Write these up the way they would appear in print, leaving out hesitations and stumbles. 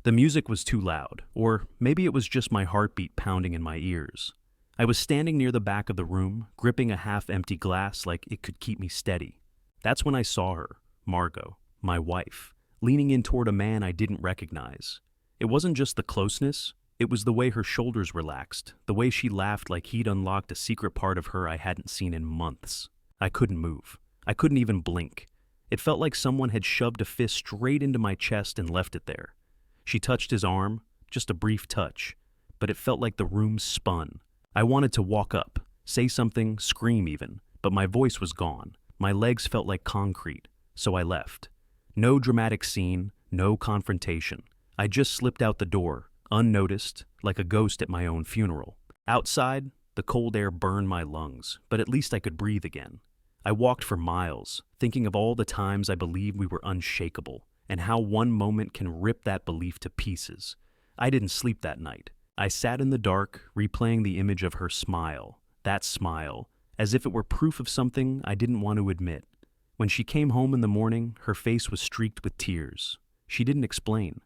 The music was too loud, or maybe it was just my heartbeat pounding in my ears. I was standing near the back of the room, gripping a half-empty glass like it could keep me steady. That's when I saw her, Margot, my wife, leaning in toward a man I didn't recognize. It wasn't just the closeness, it was the way her shoulders relaxed, the way she laughed like he'd unlocked a secret part of her I hadn't seen in months. I couldn't move. I couldn't even blink. It felt like someone had shoved a fist straight into my chest and left it there. She touched his arm, just a brief touch, but it felt like the room spun. I wanted to walk up, say something, scream even, but my voice was gone. My legs felt like concrete, so I left. No dramatic scene, no confrontation. I just slipped out the door, unnoticed, like a ghost at my own funeral. Outside, the cold air burned my lungs, but at least I could breathe again. I walked for miles, thinking of all the times I believed we were unshakable, and how one moment can rip that belief to pieces. I didn't sleep that night. I sat in the dark, replaying the image of her smile, that smile, as if it were proof of something I didn't want to admit. When she came home in the morning, her face was streaked with tears. She didn't explain.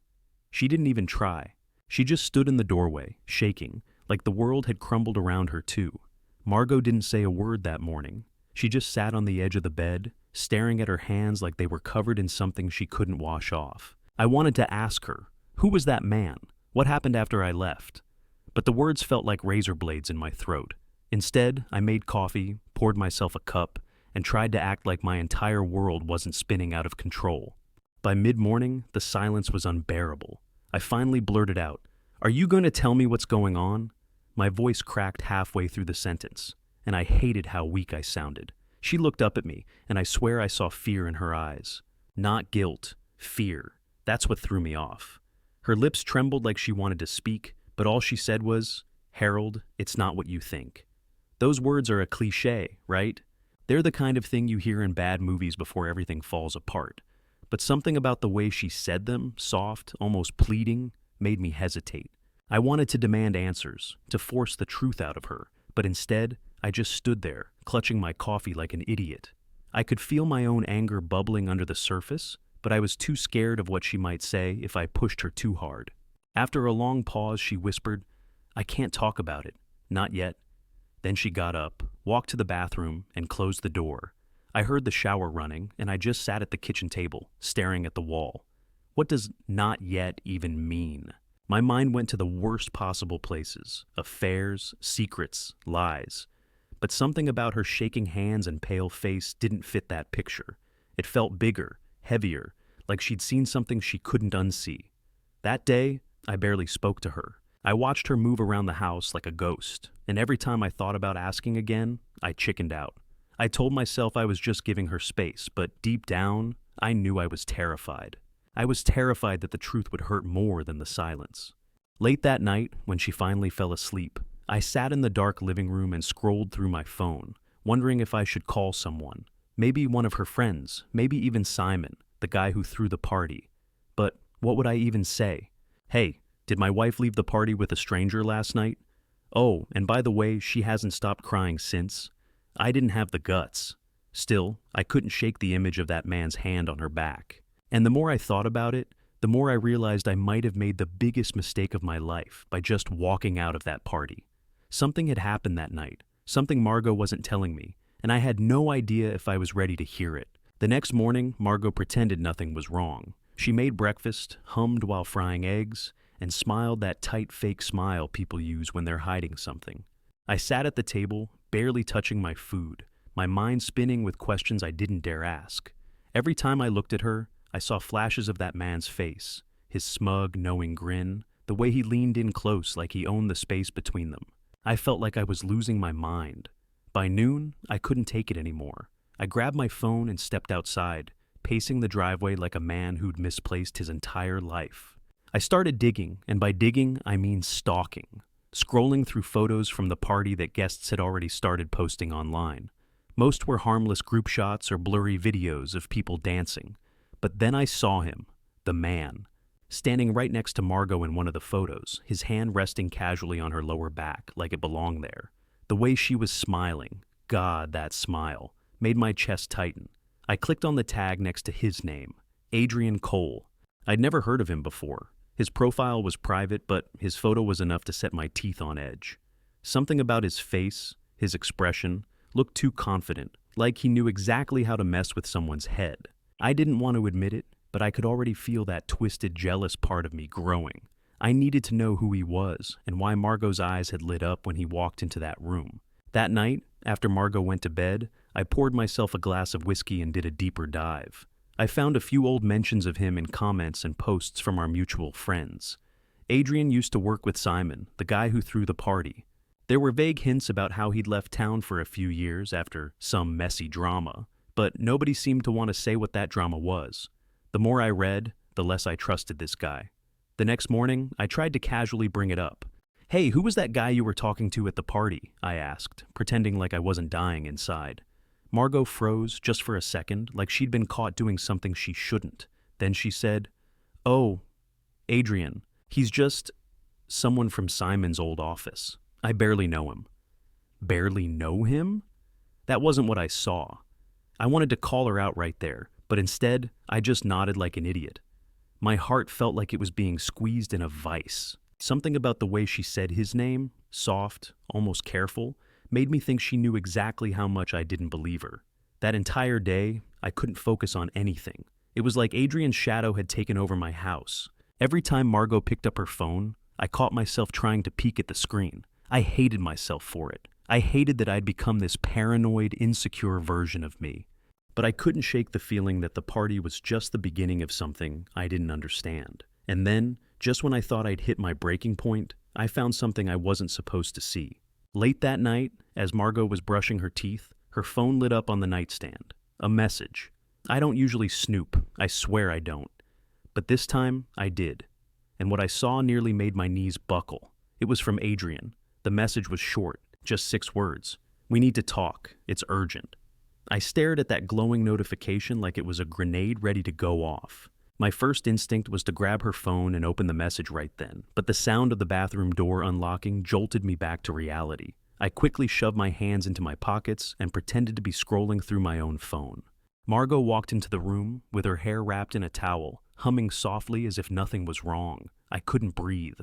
She didn't even try. She just stood in the doorway, shaking, like the world had crumbled around her too. Margot didn't say a word that morning. She just sat on the edge of the bed, staring at her hands like they were covered in something she couldn't wash off. I wanted to ask her, who was that man? What happened after I left? But the words felt like razor blades in my throat. Instead, I made coffee, poured myself a cup, and tried to act like my entire world wasn't spinning out of control. By mid-morning, the silence was unbearable. I finally blurted out, "Are you going to tell me what's going on?" My voice cracked halfway through the sentence, and I hated how weak I sounded. She looked up at me, and I swear I saw fear in her eyes. Not guilt, fear. That's what threw me off. Her lips trembled like she wanted to speak, but all she said was, "Harold, it's not what you think." Those words are a cliché, right? They're the kind of thing you hear in bad movies before everything falls apart. But something about the way she said them, soft, almost pleading, made me hesitate. I wanted to demand answers, to force the truth out of her, but instead, I just stood there, clutching my coffee like an idiot. I could feel my own anger bubbling under the surface, but I was too scared of what she might say if I pushed her too hard. After a long pause, she whispered, "I can't talk about it. Not yet." Then she got up, walked to the bathroom, and closed the door. I heard the shower running, and I just sat at the kitchen table, staring at the wall. What does "not yet" even mean? My mind went to the worst possible places: affairs, secrets, lies. But something about her shaking hands and pale face didn't fit that picture. It felt bigger, heavier, like she'd seen something she couldn't unsee. That day, I barely spoke to her. I watched her move around the house like a ghost, and every time I thought about asking again, I chickened out. I told myself I was just giving her space, but deep down, I knew I was terrified. I was terrified that the truth would hurt more than the silence. Late that night, when she finally fell asleep, I sat in the dark living room and scrolled through my phone, wondering if I should call someone. Maybe one of her friends, maybe even Simon, the guy who threw the party. But what would I even say? "Hey, did my wife leave the party with a stranger last night? Oh, and by the way, she hasn't stopped crying since." I didn't have the guts. Still, I couldn't shake the image of that man's hand on her back. And the more I thought about it, the more I realized I might have made the biggest mistake of my life by just walking out of that party. Something had happened that night, something Margot wasn't telling me, and I had no idea if I was ready to hear it. The next morning, Margot pretended nothing was wrong. She made breakfast, hummed while frying eggs, and smiled that tight fake smile people use when they're hiding something. I sat at the table, barely touching my food, my mind spinning with questions I didn't dare ask. Every time I looked at her, I saw flashes of that man's face, his smug, knowing grin, the way he leaned in close like he owned the space between them. I felt like I was losing my mind. By noon, I couldn't take it anymore. I grabbed my phone and stepped outside, pacing the driveway like a man who'd misplaced his entire life. I started digging, and by digging, I mean stalking. Scrolling through photos from the party that guests had already started posting online. Most were harmless group shots or blurry videos of people dancing. But then I saw him, the man, standing right next to Margot in one of the photos, his hand resting casually on her lower back like it belonged there. The way she was smiling, God, that smile, made my chest tighten. I clicked on the tag next to his name, Adrian Cole. I'd never heard of him before. His profile was private, but his photo was enough to set my teeth on edge. Something about his face, his expression, looked too confident, like he knew exactly how to mess with someone's head. I didn't want to admit it, but I could already feel that twisted, jealous part of me growing. I needed to know who he was and why Margot's eyes had lit up when he walked into that room. That night, after Margot went to bed, I poured myself a glass of whiskey and did a deeper dive. I found a few old mentions of him in comments and posts from our mutual friends. Adrian used to work with Simon, the guy who threw the party. There were vague hints about how he'd left town for a few years after some messy drama, but nobody seemed to want to say what that drama was. The more I read, the less I trusted this guy. The next morning, I tried to casually bring it up. "Hey, who was that guy you were talking to at the party?" I asked, pretending like I wasn't dying inside. Margot froze just for a second, like she'd been caught doing something she shouldn't. Then she said, "Oh, Adrian. He's just someone from Simon's old office. I barely know him." Barely know him? That wasn't what I saw. I wanted to call her out right there, but instead, I just nodded like an idiot. My heart felt like it was being squeezed in a vice. Something about the way she said his name, soft, almost careful, made me think she knew exactly how much I didn't believe her. That entire day, I couldn't focus on anything. It was like Adrian's shadow had taken over my house. Every time Margot picked up her phone, I caught myself trying to peek at the screen. I hated myself for it. I hated that I'd become this paranoid, insecure version of me. But I couldn't shake the feeling that the party was just the beginning of something I didn't understand. And then, just when I thought I'd hit my breaking point, I found something I wasn't supposed to see. Late that night, as Margot was brushing her teeth, her phone lit up on the nightstand. A message. I don't usually snoop, I swear I don't. But this time, I did. And what I saw nearly made my knees buckle. It was from Adrian. The message was short, just 6 words. "We need to talk. It's urgent." I stared at that glowing notification like it was a grenade ready to go off. My first instinct was to grab her phone and open the message right then, but the sound of the bathroom door unlocking jolted me back to reality. I quickly shoved my hands into my pockets and pretended to be scrolling through my own phone. Margot walked into the room with her hair wrapped in a towel, humming softly as if nothing was wrong. I couldn't breathe.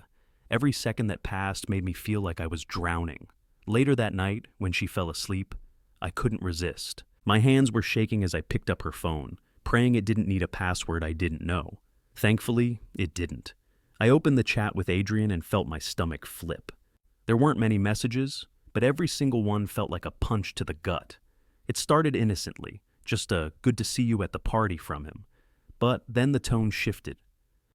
Every second that passed made me feel like I was drowning. Later that night, when she fell asleep, I couldn't resist. My hands were shaking as I picked up her phone, praying it didn't need a password I didn't know. Thankfully, it didn't. I opened the chat with Adrian and felt my stomach flip. There weren't many messages, but every single one felt like a punch to the gut. It started innocently, just a "good to see you at the party" from him. But then the tone shifted.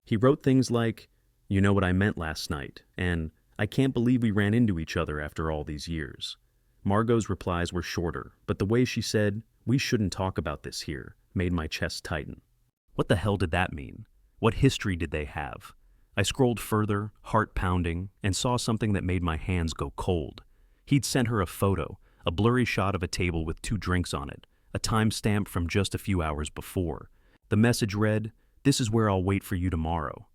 He wrote things like, "You know what I meant last night," and "I can't believe we ran into each other after all these years." Margot's replies were shorter, but the way she said, "We shouldn't talk about this here," made my chest tighten. What the hell did that mean? What history did they have? I scrolled further, heart pounding, and saw something that made my hands go cold. He'd sent her a photo, a blurry shot of a table with 2 drinks on it, a timestamp from just a few hours before. The message read, "This is where I'll wait for you tomorrow."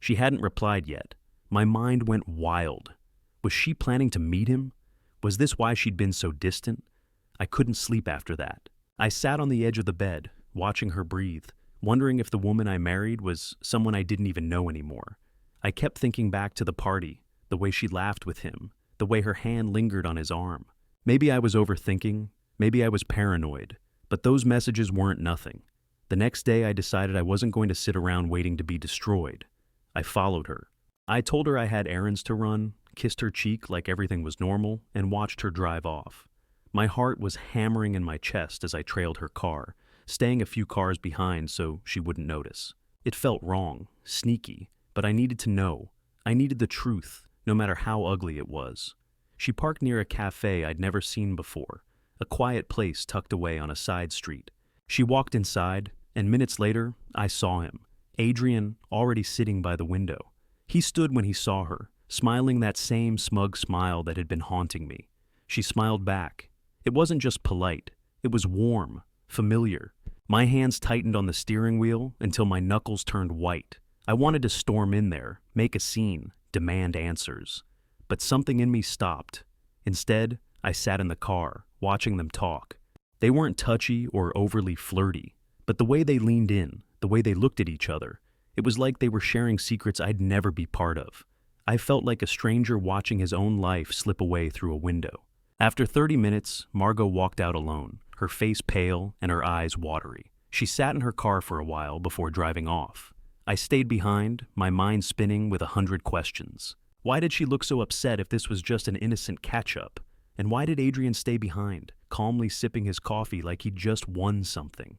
She hadn't replied yet. My mind went wild. Was she planning to meet him? Was this why she'd been so distant? I couldn't sleep after that. I sat on the edge of the bed, watching her breathe, wondering if the woman I married was someone I didn't even know anymore. I kept thinking back to the party, the way she laughed with him, the way her hand lingered on his arm. Maybe I was overthinking, maybe I was paranoid, but those messages weren't nothing. The next day I decided I wasn't going to sit around waiting to be destroyed. I followed her. I told her I had errands to run, kissed her cheek like everything was normal, and watched her drive off. My heart was hammering in my chest as I trailed her car, staying a few cars behind so she wouldn't notice. It felt wrong, sneaky, but I needed to know. I needed the truth, no matter how ugly it was. She parked near a cafe I'd never seen before, a quiet place tucked away on a side street. She walked inside, and minutes later, I saw him, Adrian, already sitting by the window. He stood when he saw her, smiling that same smug smile that had been haunting me. She smiled back. It wasn't just polite, it was warm, familiar. My hands tightened on the steering wheel until my knuckles turned white. I wanted to storm in there, make a scene, demand answers. But something in me stopped. Instead, I sat in the car, watching them talk. They weren't touchy or overly flirty, but the way they leaned in, the way they looked at each other, It was like they were sharing secrets I'd never be part of. I felt like a stranger watching his own life slip away through a window. After 30 minutes, Margot walked out alone, her face pale and her eyes watery. She sat in her car for a while before driving off. I stayed behind, my mind spinning with 100 questions. Why did she look so upset if this was just an innocent catch-up? And why did Adrian stay behind, calmly sipping his coffee like he'd just won something?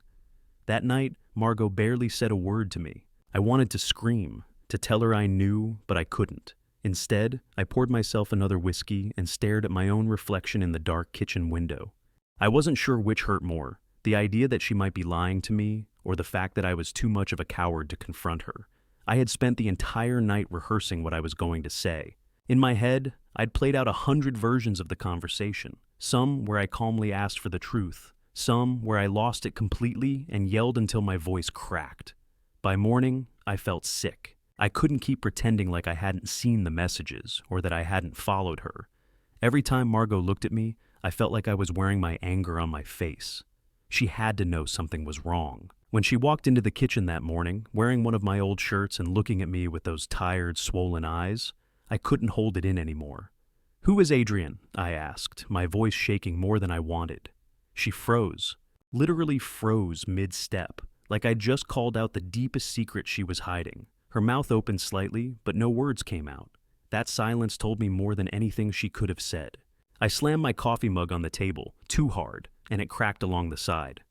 That night, Margot barely said a word to me. I wanted to scream, to tell her I knew, but I couldn't. Instead, I poured myself another whiskey and stared at my own reflection in the dark kitchen window. I wasn't sure which hurt more, the idea that she might be lying to me, or the fact that I was too much of a coward to confront her. I had spent the entire night rehearsing what I was going to say. In my head, I'd played out 100 versions of the conversation, some where I calmly asked for the truth, some where I lost it completely and yelled until my voice cracked. By morning, I felt sick. I couldn't keep pretending like I hadn't seen the messages or that I hadn't followed her. Every time Margot looked at me, I felt like I was wearing my anger on my face. She had to know something was wrong. When she walked into the kitchen that morning, wearing one of my old shirts and looking at me with those tired, swollen eyes, I couldn't hold it in anymore. "Who is Adrian?" I asked, my voice shaking more than I wanted. She froze, literally froze mid-step, like I'd just called out the deepest secret she was hiding. Her mouth opened slightly, but no words came out. That silence told me more than anything she could have said. I slammed my coffee mug on the table, too hard, and it cracked along the side.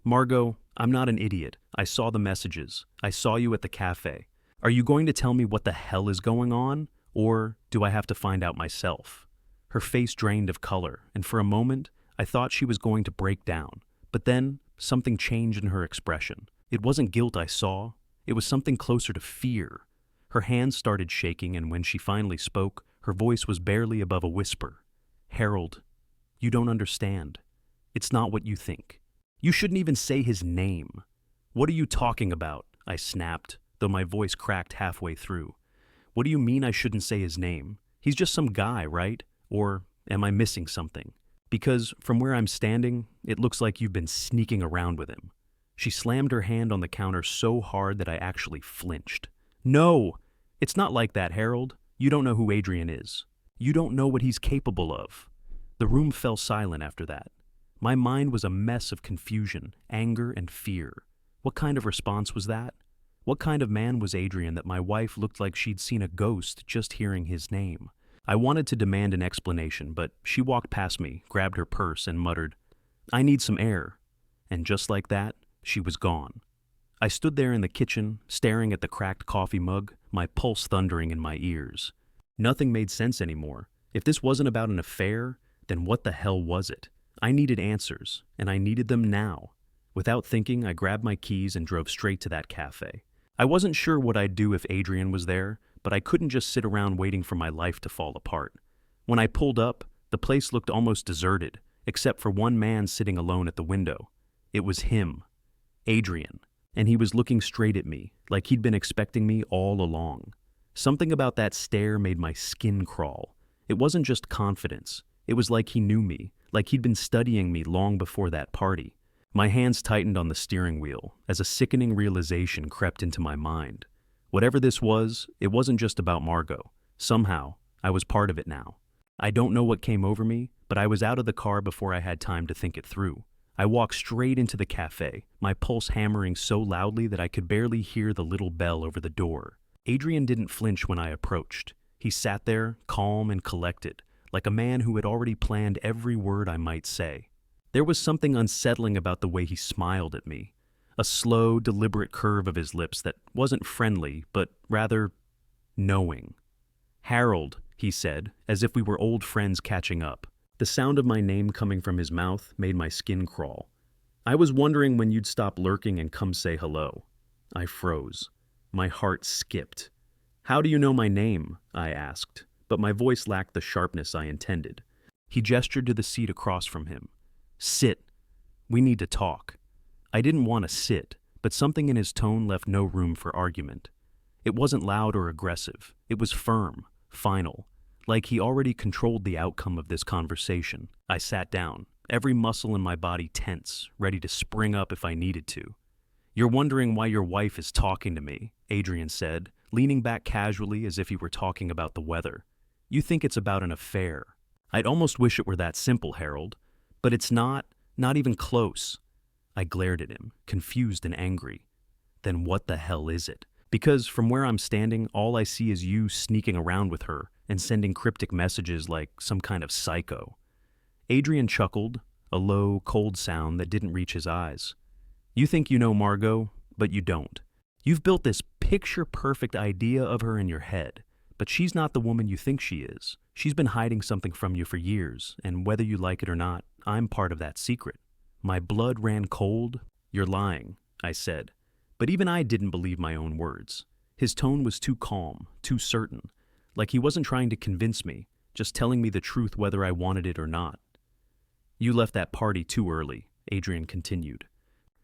"Margot, I'm not an idiot. I saw the messages. I saw you at the cafe. Are you going to tell me what the hell is going on, or do I have to find out myself?" Her face drained of color, and for a moment, I thought she was going to break down. But then, something changed in her expression. It wasn't guilt I saw. It was something closer to fear. Her hands started shaking, and when she finally spoke, her voice was barely above a whisper. "Harold, you don't understand. It's not what you think. You shouldn't even say his name." "What are you talking about?" I snapped, though my voice cracked halfway through. "What do you mean I shouldn't say his name? He's just some guy, right? Or am I missing something? Because from where I'm standing, it looks like you've been sneaking around with him." She slammed her hand on the counter so hard that I actually flinched. "No! It's not like that, Harold. You don't know who Adrian is. You don't know what he's capable of." The room fell silent after that. My mind was a mess of confusion, anger, and fear. What kind of response was that? What kind of man was Adrian that my wife looked like she'd seen a ghost just hearing his name? I wanted to demand an explanation, but she walked past me, grabbed her purse, and muttered, "I need some air." And just like that, she was gone. I stood there in the kitchen, staring at the cracked coffee mug, my pulse thundering in my ears. Nothing made sense anymore. If this wasn't about an affair, then what the hell was it? I needed answers, and I needed them now. Without thinking, I grabbed my keys and drove straight to that cafe. I wasn't sure what I'd do if Adrian was there, but I couldn't just sit around waiting for my life to fall apart. When I pulled up, the place looked almost deserted, except for one man sitting alone at the window. It was him, Adrian, and he was looking straight at me, like he'd been expecting me all along. Something about that stare made my skin crawl. It wasn't just confidence. It was like he knew me, like he'd been studying me long before that party. My hands tightened on the steering wheel as a sickening realization crept into my mind. Whatever this was, it wasn't just about Margot. Somehow, I was part of it now. I don't know what came over me, but I was out of the car before I had time to think it through. I walked straight into the cafe, my pulse hammering so loudly that I could barely hear the little bell over the door. Adrian didn't flinch when I approached. He sat there, calm and collected, like a man who had already planned every word I might say. There was something unsettling about the way he smiled at me. A slow, deliberate curve of his lips that wasn't friendly, but rather knowing. "Harold," he said, as if we were old friends catching up. The sound of my name coming from his mouth made my skin crawl. "I was wondering when you'd stop lurking and come say hello." I froze. My heart skipped. "How do you know my name?" I asked, but my voice lacked the sharpness I intended. He gestured to the seat across from him. "Sit. We need to talk." I didn't want to sit, but something in his tone left no room for argument. It wasn't loud or aggressive. It was firm, final, like he already controlled the outcome of this conversation. I sat down, every muscle in my body tense, ready to spring up if I needed to. You're wondering why your wife is talking to me, Adrian said, leaning back casually as if he were talking about the weather. You think it's about an affair. I'd almost wish it were that simple, Harold. But it's not even close. I glared at him, confused and angry. Then what the hell is it? Because from where I'm standing, all I see is you sneaking around with her and sending cryptic messages like some kind of psycho. Adrian chuckled, a low, cold sound that didn't reach his eyes. You think you know Margot, but you don't. You've built this picture-perfect idea of her in your head, but she's not the woman you think she is. She's been hiding something from you for years, and whether you like it or not, I'm part of that secret. My blood ran cold. You're lying, I said. But even I didn't believe my own words. His tone was too calm, too certain, like he wasn't trying to convince me, just telling me the truth whether I wanted it or not. You left that party too early, Adrian continued.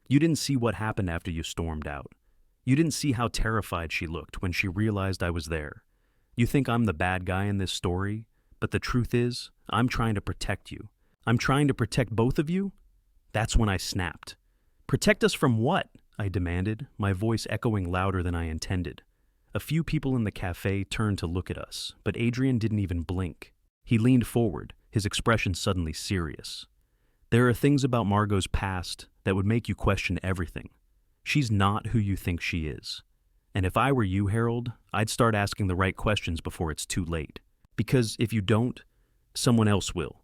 You didn't see what happened after you stormed out. You didn't see how terrified she looked when she realized I was there. You think I'm the bad guy in this story, but the truth is, I'm trying to protect you. I'm trying to protect both of you? That's when I snapped. Protect us from what? I demanded, my voice echoing louder than I intended. A few people in the cafe turned to look at us, but Adrian didn't even blink. He leaned forward, his expression suddenly serious. There are things about Margot's past that would make you question everything. She's not who you think she is. And if I were you, Harold, I'd start asking the right questions before it's too late. Because if you don't, someone else will.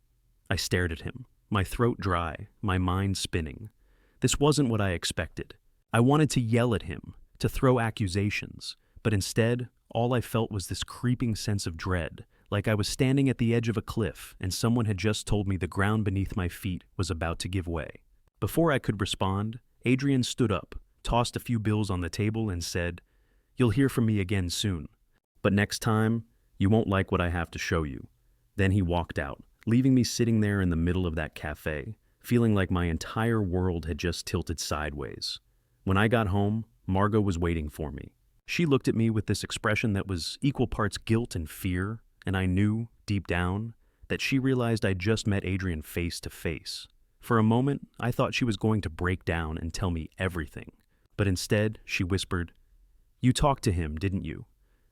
I stared at him, my throat dry, my mind spinning. This wasn't what I expected. I wanted to yell at him, to throw accusations, but instead, all I felt was this creeping sense of dread, like I was standing at the edge of a cliff and someone had just told me the ground beneath my feet was about to give way. Before I could respond, Adrian stood up, tossed a few bills on the table and said, "You'll hear from me again soon. But next time, you won't like what I have to show you." Then he walked out, leaving me sitting there in the middle of that cafe, feeling like my entire world had just tilted sideways. When I got home, Margot was waiting for me. She looked at me with this expression that was equal parts guilt and fear, and I knew, deep down, that she realized I'd just met Adrian face to face. For a moment, I thought she was going to break down and tell me everything. But instead, she whispered, "You talked to him, didn't you?"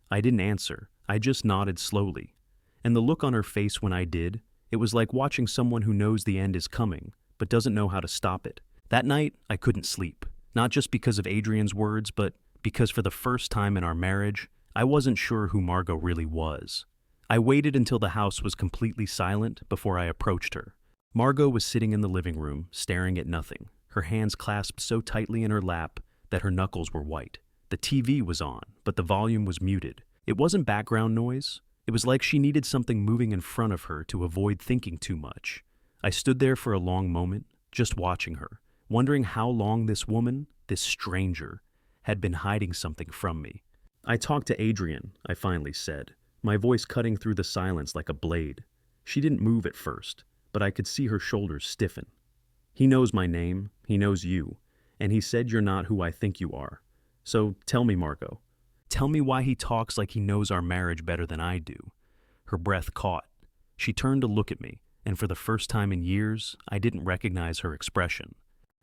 I didn't answer. I just nodded slowly. And the look on her face when I did, it was like watching someone who knows the end is coming, but doesn't know how to stop it. That night, I couldn't sleep. Not just because of Adrian's words, but because for the first time in our marriage, I wasn't sure who Margot really was. I waited until the house was completely silent before I approached her. Margot was sitting in the living room, staring at nothing, her hands clasped so tightly in her lap that her knuckles were white. The TV was on, but the volume was muted. It wasn't background noise. It was like she needed something moving in front of her to avoid thinking too much. I stood there for a long moment, just watching her, wondering how long this woman, this stranger, had been hiding something from me. "I talked to Adrian," I finally said, my voice cutting through the silence like a blade. She didn't move at first, but I could see her shoulders stiffen. "He knows my name, he knows you, and he said you're not who I think you are. So tell me, Margot. Tell me why he talks like he knows our marriage better than I do." Her breath caught. She turned to look at me, and for the first time in years, I didn't recognize her expression.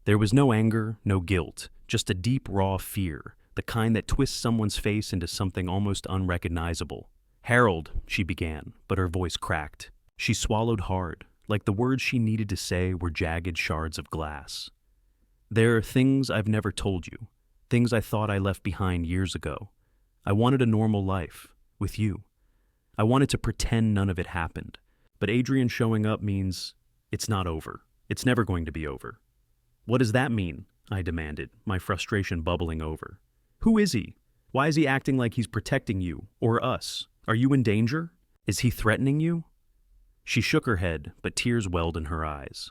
There was no anger, no guilt, just a deep, raw fear, the kind that twists someone's face into something almost unrecognizable. "Harold," she began, but her voice cracked. She swallowed hard, like the words she needed to say were jagged shards of glass. "There are things I've never told you, things I thought I left behind years ago. I wanted a normal life, with you. I wanted to pretend none of it happened, but Adrian showing up means it's not over. It's never going to be over." "What does that mean?" I demanded, my frustration bubbling over. "Who is he? Why is he acting like he's protecting you, or us? Are you in danger? Is he threatening you?" She shook her head, but tears welled in her eyes.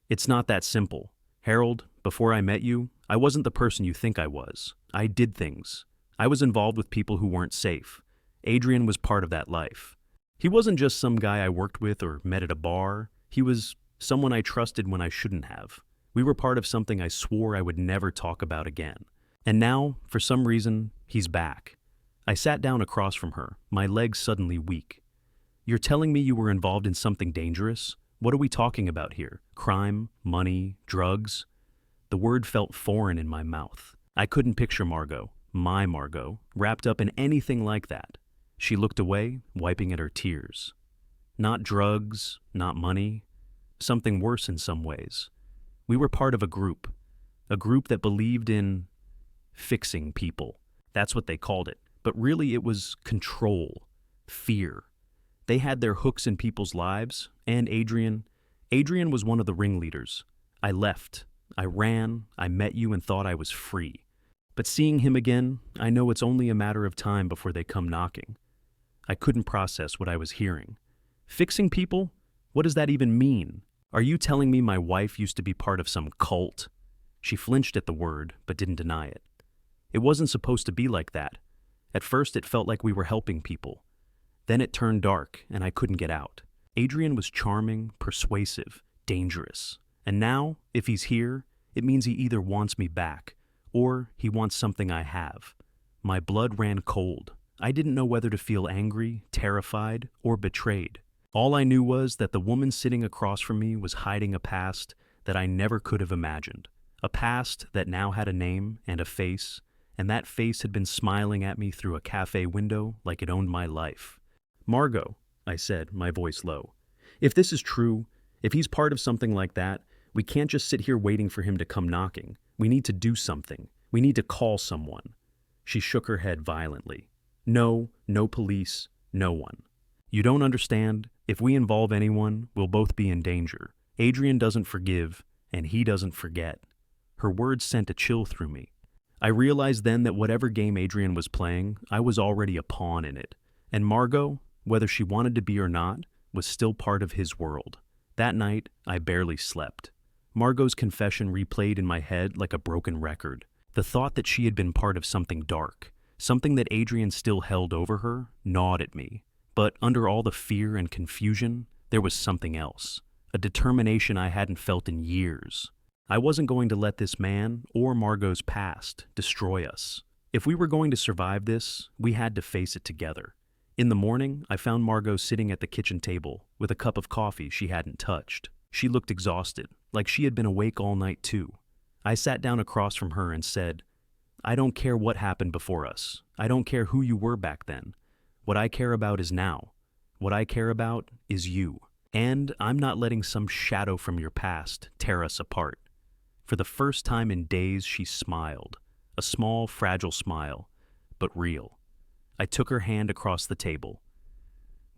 "It's not that simple. Harold, before I met you, I wasn't the person you think I was. I did things. I was involved with people who weren't safe. Adrian was part of that life. He wasn't just some guy I worked with or met at a bar. He was someone I trusted when I shouldn't have. We were part of something I swore I would never talk about again. And now, for some reason, he's back." I sat down across from her, my legs suddenly weak. "You're telling me you were involved in something dangerous? What are we talking about here? Crime? Money? Drugs?" The word felt foreign in my mouth. I couldn't picture Margot, my Margot, wrapped up in anything like that. She looked away, wiping at her tears. Not drugs, not money, something worse in some ways. We were part of a group that believed in fixing people. That's what they called it. But really it was control, fear. They had their hooks in people's lives, and Adrian was one of the ringleaders. I left. I ran. I met you and thought I was free. But seeing him again, I know it's only a matter of time before they come knocking. I couldn't process what I was hearing. Fixing people? What does that even mean? Are you telling me my wife used to be part of some cult? She flinched at the word, but didn't deny it. It wasn't supposed to be like that. At first it felt like we were helping people. Then it turned dark, and I couldn't get out. Adrian was charming, persuasive, dangerous. And now, if he's here, it means he either wants me back, or he wants something I have. My blood ran cold. I didn't know whether to feel angry, terrified, or betrayed. All I knew was that the woman sitting across from me was hiding a past that I never could have imagined. A past that now had a name and a face, and that face had been smiling at me through a cafe window like it owned my life. Margot, I said, my voice low. If this is true, if he's part of something like that, we can't just sit here waiting for him to come knocking. We need to do something. We need to call someone. She shook her head violently. No police, no one. You don't understand. If we involve anyone, we'll both be in danger. Adrian doesn't forgive, and he doesn't forget. Her words sent a chill through me. I realized then that whatever game Adrian was playing, I was already a pawn in it. And Margot, whether she wanted to be or not, was still part of his world. That night, I barely slept. Margot's confession replayed in my head like a broken record. The thought that she had been part of something dark, something that Adrian still held over her, gnawed at me. But under all the fear and confusion, there was something else. A determination I hadn't felt in years. I wasn't going to let this man or Margot's past destroy us. If we were going to survive this, we had to face it together. In the morning, I found Margot sitting at the kitchen table with a cup of coffee she hadn't touched. She looked exhausted, like she had been awake all night too. I sat down across from her and said, I don't care what happened before us. I don't care who you were back then. What I care about is now. What I care about is you. And I'm not letting some shadow from your past tear us apart. For the first time in days, she smiled. A small, fragile smile, but real. I took her hand across the table.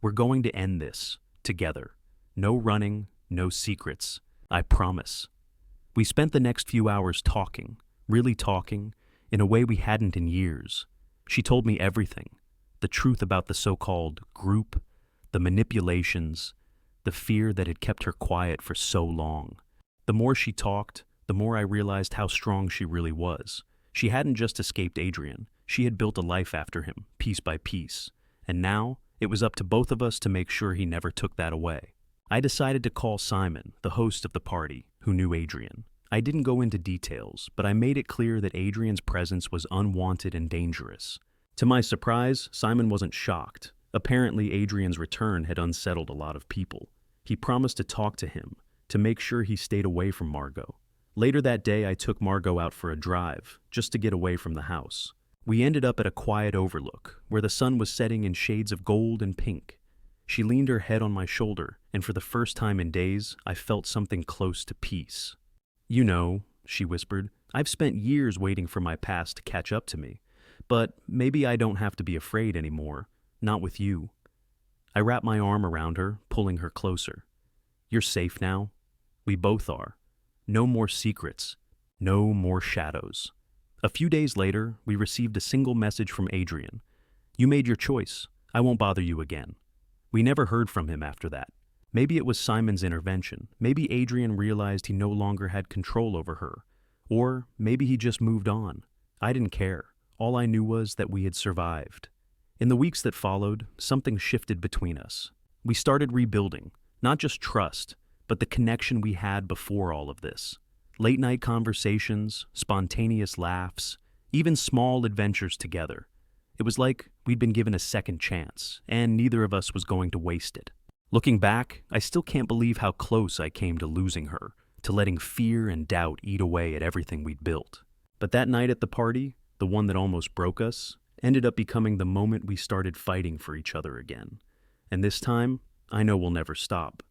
We're going to end this, together. No running, no secrets. I promise. We spent the next few hours talking, really talking, in a way we hadn't in years. She told me everything. The truth about the so-called group, the manipulations, the fear that had kept her quiet for so long. The more she talked, the more I realized how strong she really was. She hadn't just escaped Adrian. She had built a life after him, piece by piece. And now, it was up to both of us to make sure he never took that away. I decided to call Simon, the host of the party, who knew Adrian. I didn't go into details, but I made it clear that Adrian's presence was unwanted and dangerous. To my surprise, Simon wasn't shocked. Apparently, Adrian's return had unsettled a lot of people. He promised to talk to him, to make sure he stayed away from Margot. Later that day, I took Margot out for a drive, just to get away from the house. We ended up at a quiet overlook, where the sun was setting in shades of gold and pink. She leaned her head on my shoulder, and for the first time in days, I felt something close to peace. You know, she whispered, I've spent years waiting for my past to catch up to me. But maybe I don't have to be afraid anymore, not with you. I wrapped my arm around her, pulling her closer. You're safe now. We both are. No more secrets. No more shadows. A few days later, we received a single message from Adrian. You made your choice. I won't bother you again. We never heard from him after that. Maybe it was Simon's intervention. Maybe Adrian realized he no longer had control over her. Or maybe he just moved on. I didn't care. All I knew was that we had survived. In the weeks that followed, something shifted between us. We started rebuilding, not just trust, but the connection we had before all of this. Late-night conversations, spontaneous laughs, even small adventures together. It was like we'd been given a second chance, and neither of us was going to waste it. Looking back, I still can't believe how close I came to losing her, to letting fear and doubt eat away at everything we'd built. But that night at the party, the one that almost broke us, ended up becoming the moment we started fighting for each other again. And this time, I know we'll never stop.